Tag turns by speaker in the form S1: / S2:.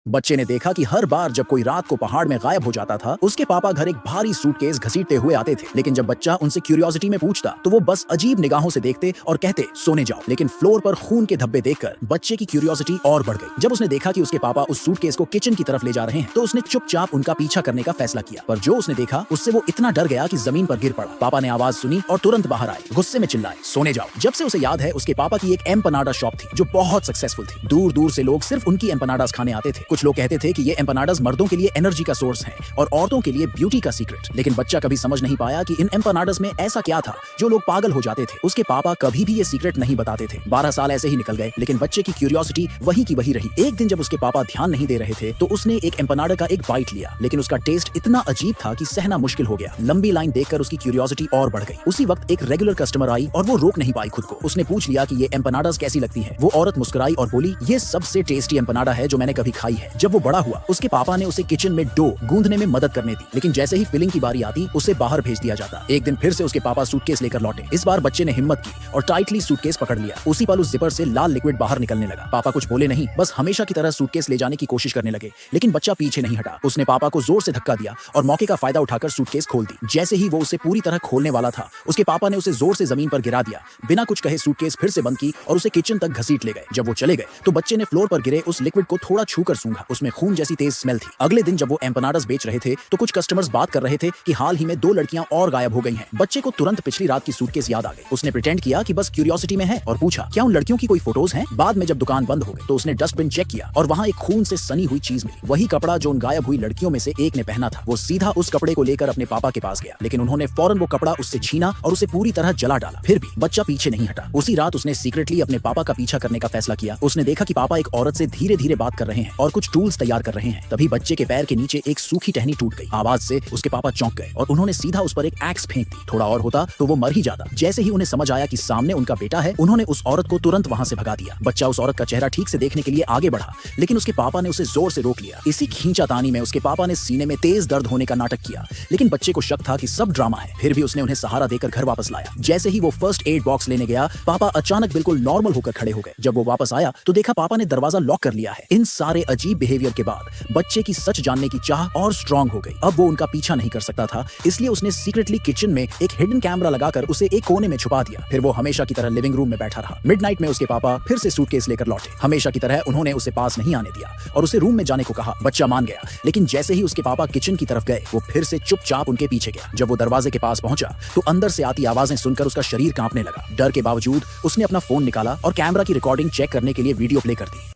S1: बच्चे ने देखा कि हर बार जब कोई रात को पहाड़ में गायब हो जाता था, उसके पापा घर एक भारी सूटकेस घसीटते हुए आते थे। लेकिन जब बच्चा उनसे क्यूरियोसिटी में पूछता तो वो बस अजीब निगाहों से देखते और कहते सोने जाओ। लेकिन फ्लोर पर खून के धब्बे देखकर बच्चे की क्यूरियोसिटी और बढ़ गई। जब उसने देखा कि उसके पापा उस सूटकेस को किचन की तरफ ले जा रहे हैं तो उसने चुपचाप उनका पीछा करने का फैसला किया। पर जो उसने देखा उससे वो इतना डर गया कि जमीन पर गिर पड़ा। पापा ने आवाज सुनी और तुरंत बाहर आए, गुस्से में चिल्लाए सोने जाओ। जब से उसे याद है, उसके पापा की एक एम्पनाडा शॉप थी जो बहुत सक्सेसफुल थी। दूर दूर से लोग सिर्फ उनकी एम्पनाडास खाने आते थे। कुछ लोग कहते थे कि ये एम्पनाडास मर्दों के लिए एनर्जी का सोर्स है और औरतों के लिए ब्यूटी का सीक्रेट। लेकिन बच्चा कभी समझ नहीं पाया कि इन एम्पनाडास में ऐसा क्या था जो लोग पागल हो जाते थे। उसके पापा कभी भी ये सीक्रेट नहीं बताते थे। 12 साल ऐसे ही निकल गए, लेकिन बच्चे की क्यूरियोसिटी वही की वही रही। एक दिन जब उसके पापा ध्यान नहीं दे रहे थे तो उसने एक एम्पनाडा का एक बाइट लिया, लेकिन उसका टेस्ट इतना अजीब था कि सहना मुश्किल हो गया। लंबी लाइन देखकर उसकी क्यूरियोसिटी और बढ़ गई। उसी वक्त एक रेगुलर कस्टमर आई और वो रोक नहीं पाई खुद को। उसने पूछ लिया कि ये एम्पनाडास कैसी लगती है। वो औरत मुस्कुराई और बोली, ये सबसे टेस्टी एम्पनाडा है जो मैंने कभी खाई है। जब वो बड़ा हुआ, उसके पापा ने उसे किचन में डो गूंदने में मदद करने दी, लेकिन जैसे ही फिलिंग की बारी आती उसे बाहर भेज दिया जाता। एक दिन फिर से उसके पापा सूटकेस लेकर लौटे। इस बार बच्चे ने हिम्मत की और टाइटली सूटकेस पकड़ लिया। उसी पल उस जिपर से लाल लिक्विड बाहर निकलने लगा। पापा कुछ बोले नहीं, बस हमेशा की तरह सूटकेस ले जाने की कोशिश करने लगे, लेकिन बच्चा पीछे नहीं हटा। उसने पापा को जोर से धक्का दिया और मौके का फायदा उठाकर सूटकेस खोल दी। जैसे ही वो उसे पूरी तरह खोलने वाला था, उसके पापा ने उसे जोर से जमीन पर गिरा दिया। बिना कुछ कहे सूटकेस फिर से बंद की और उसे किचन तक घसीट ले गए। जब वो चले गए तो बच्चे ने फ्लोर पर गिरे उस लिक्विड को थोड़ा छूकर सूंघा। उसमें खून जैसी तेज स्मेल थी। अगले दिन जब वो एम्पनाडास बेच रहे थे तो कुछ कस्टमर्स बात कर रहे थे कि हाल ही में 2 लड़कियां और गायब हो गई हैं। बच्चे को तुरंत पिछली रात की सूटकेस याद आ गई। उसने प्रिटेंड किया कि बस क्यूरियोसिटी में है और पूछा क्या उन लड़कियों की कोई फोटोज हैं। बाद में जब दुकान बंद हो गई तो उसने डस्टबिन चेक किया और वहां एक खून से सनी हुई चीज मिली। वही कपड़ा जो उन गायब हुई लड़कियों में से एक ने पहना था। वो सीधा उस कपड़े को लेकर अपने पापा के पास गया, लेकिन उन्होंने फौरन वो कपड़ा उससे छीना और उसे पूरी तरह जला डाला। फिर भी बच्चा पीछे नहीं हटा। उसी रात उसने सीक्रेटली अपने पापा का पीछा करने का फैसला किया। उसने देखा कि पापा एक औरत से धीरे धीरे बात कर रहे हैं और कुछ टूल्स तैयार कर रहे हैं। तभी बच्चे के पैर के नीचे एक सूखी टहनी टूट गई। आवाज से उसके पापा चौंक गए और उन्होंने सीधा उस पर एक एक्स फेंक दी। थोड़ा और होता तो वो मर ही जाता। जैसे ही उन्हें समझ आया कि सामने उनका बेटा है, उन्होंने उस औरत को तुरंत वहां से भगा दिया। बच्चा उस औरत का चेहरा ठीक से देखने के लिए आगे बढ़ा, लेकिन उसके पापा ने उसे जोर से रोक लिया। इसी खींचातानी में उसके पापा ने सीने में तेज दर्द होने का नाटक किया, लेकिन बच्चे को शक था कि सब ड्रामा है। फिर भी उसने उन्हें सहारा देकर घर वापस लाया। जैसे ही वो फर्स्ट एड बॉक्स लेने गया, पापा अचानक बिल्कुल नॉर्मल होकर खड़े हो गए। जब वो वापस आया तो देखा पापा ने दरवाजा लॉक कर लिया है। इन सारे अजीब बिहेवियर के बाद बच्चे की सच जानने की चाह और स्ट्रांग हो गई। अब वो उनका पीछा नहीं कर सकता था, इसलिए उसने सीक्रेटली किचन में एक हिडन कैमरा लगाकर उसे एक कोने में छुपा दिया। फिर वो हमेशा की तरह लिविंग रूम में बैठा रहा। मिडनाइट में उसके पापा फिर से सूटकेस लेकर लौटे। हमेशा की तरह उन्होंने उसे पास नहीं आने दिया और उसे रूम में जाने को कहा। बच्चा मान गया, लेकिन जैसे ही उसके पापा किचन की तरफ गए, वो फिर से चुपचाप उनके पीछे गया। जब वो दरवाजे के पास पहुंचा तो अंदर से आती आवाजें सुनकर उसका शरीर कांपने लगा। डर के बावजूद उसने अपना फोन निकाला और कैमरा की रिकॉर्डिंग चेक करने के लिए वीडियो प्ले कर दी।